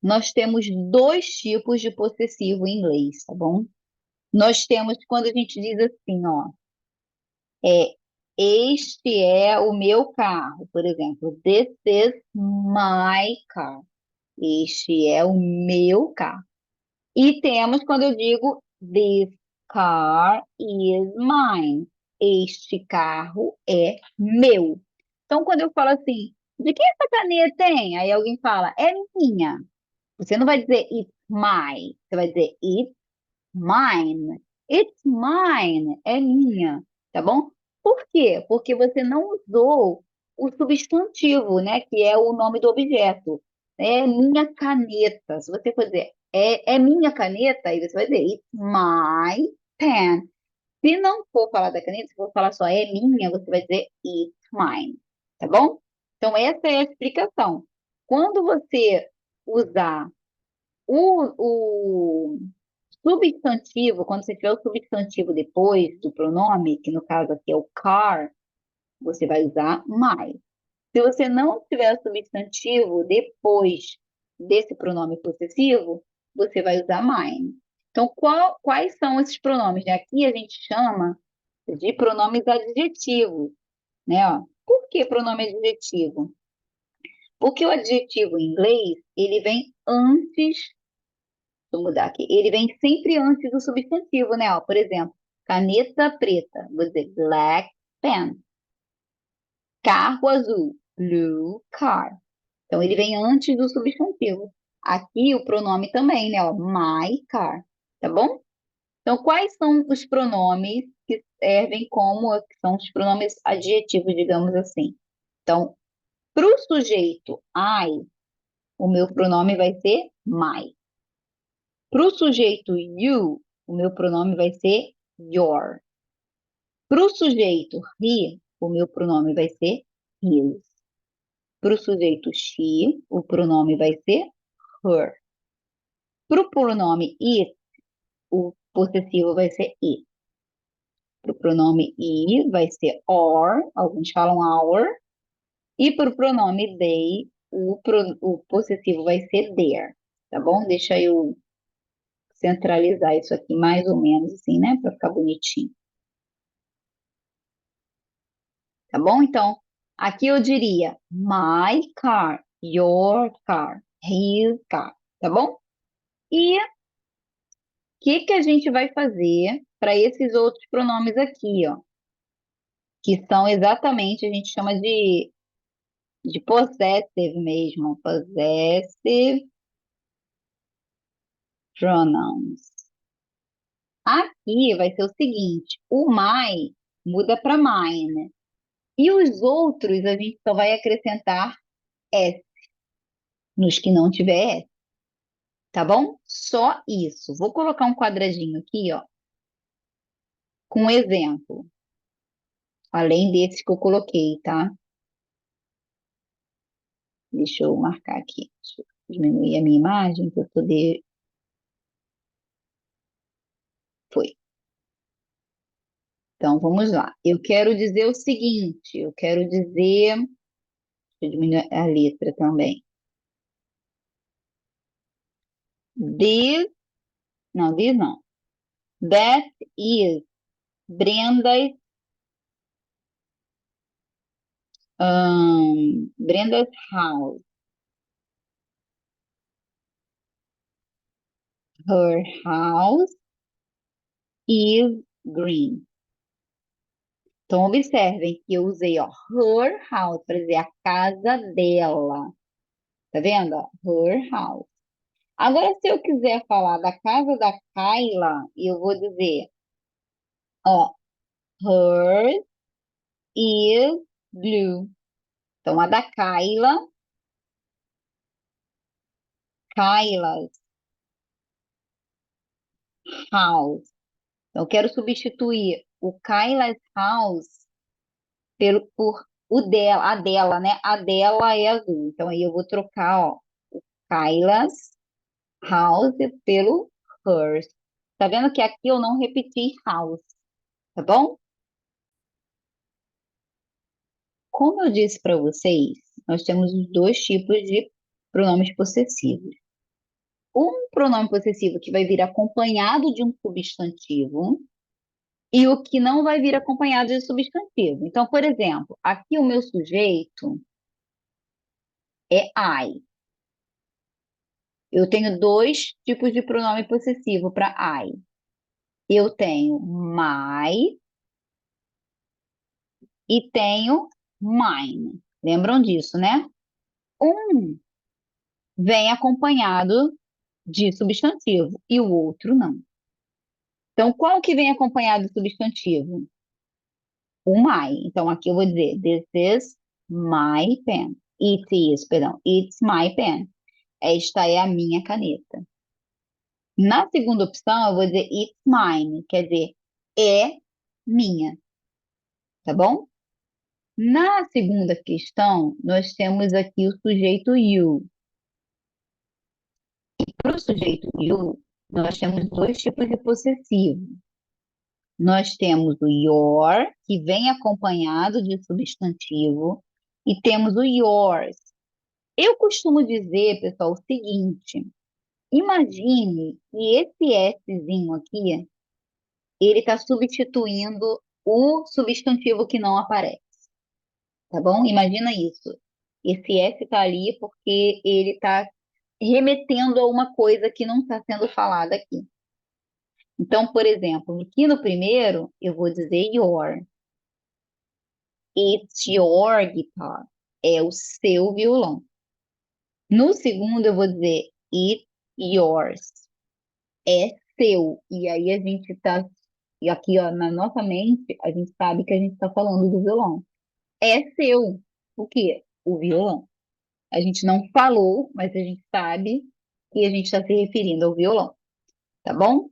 nós temos dois tipos de possessivo em inglês, tá bom? Nós temos quando a gente diz assim, ó, é este é o meu carro, por exemplo, this is my car. Este é o meu carro. E temos quando eu digo this car is mine. Este carro é meu. Então, quando eu falo assim, de quem essa caneta tem? Aí alguém fala, é minha. Você não vai dizer it's my, você vai dizer it's mine. It's mine, é minha, tá bom? Por quê? Porque você não usou o substantivo, né, que é o nome do objeto. É minha caneta. Se você for dizer é minha caneta, aí você vai dizer it's my pen. Se não for falar da caneta, se for falar só é minha, você vai dizer it's mine, tá bom? Então, essa é a explicação. Quando você usar o substantivo, quando você tiver o substantivo depois do pronome, que no caso aqui é o car, você vai usar my. Se você não tiver o substantivo depois desse pronome possessivo, você vai usar mine. Então, quais são esses pronomes, né? Aqui a gente chama de pronomes adjetivos, né? Ó. Por que pronome adjetivo? Porque o adjetivo em inglês, ele vem antes, vou mudar aqui, ele vem sempre antes do substantivo, né? Ó, por exemplo, caneta preta, vou dizer black pen. Carro azul, blue car. Então, ele vem antes do substantivo. Aqui o pronome também, né? Ó, my car, tá bom? Então, quais são os pronomes que servem como, que são os pronomes adjetivos, digamos assim? Então, para o sujeito I, o meu pronome vai ser my. Para o sujeito you, o meu pronome vai ser your. Para o sujeito he, o meu pronome vai ser his. Para o sujeito she, o pronome vai ser her. Para o pronome it, o possessivo vai ser it. Para o pronome I, vai ser or, alguns falam our. E para o pronome they, o possessivo vai ser their. Tá bom? Deixa eu centralizar isso aqui mais ou menos assim, né? Para ficar bonitinho. Tá bom? Então, aqui eu diria my car, your car, his car. Tá bom? E o que a gente vai fazer para esses outros pronomes aqui, ó? Que são exatamente, a gente chama de possessive mesmo, possessive pronouns. Aqui vai ser o seguinte, o my muda para mine, e os outros a gente só vai acrescentar S, nos que não tiver S, tá bom? Só isso. Vou colocar um quadradinho aqui, ó, com um exemplo, além desses que eu coloquei, tá? Deixa eu marcar aqui, deixa eu diminuir a minha imagem para eu poder... Foi. Então, vamos lá. Eu quero dizer o seguinte, eu quero dizer... Deixa eu diminuir a letra também. This, não, this não. That is Brenda's, Brenda's house. Her house is green. Então, observem que eu usei, ó, her house, para dizer a casa dela. Tá vendo? Ó? Her house. Agora, se eu quiser falar da casa da Kyla, eu vou dizer, ó, hers is blue. Então, a da Kyla, Kyla's house. Então, eu quero substituir o Kyla's house por o dela, a dela, né? A dela é azul. Então, aí eu vou trocar, ó, Kyla's house pelo hers. Tá vendo que aqui eu não repeti house, tá bom? Como eu disse para vocês, nós temos os dois tipos de pronomes possessivos. um pronome possessivo que vai vir acompanhado de um substantivo e o que não vai vir acompanhado de substantivo. Então, por exemplo, aqui o meu sujeito é I. Eu tenho dois tipos de pronome possessivo para I. Eu tenho my e tenho mine. Lembram disso, né? Um vem acompanhado de substantivo e o outro não. Então, qual que vem acompanhado de substantivo? O my. Então, aqui eu vou dizer, this is my pen. It is, perdão, it's my pen. Esta é a minha caneta. Na segunda opção, eu vou dizer it's mine, quer dizer, é minha, tá bom? Na segunda questão, nós temos aqui o sujeito you. Para o sujeito you, nós temos dois tipos de possessivo. Nós temos o your, que vem acompanhado de substantivo, e temos o yours. Eu costumo dizer, pessoal, o seguinte: imagine que esse Szinho aqui, ele está substituindo o substantivo que não aparece, tá bom? Imagina isso. Esse S está ali porque ele está remetendo a uma coisa que não está sendo falada aqui. Então, por exemplo, aqui no primeiro, eu vou dizer your. It's your guitar. É o seu violão. No segundo, eu vou dizer it's yours. É seu. E aí a gente tá. E aqui, ó, na nossa mente, a gente sabe que a gente está falando do violão. É seu. O quê? O violão. A gente não falou, mas a gente sabe que a gente está se referindo ao violão. Tá bom?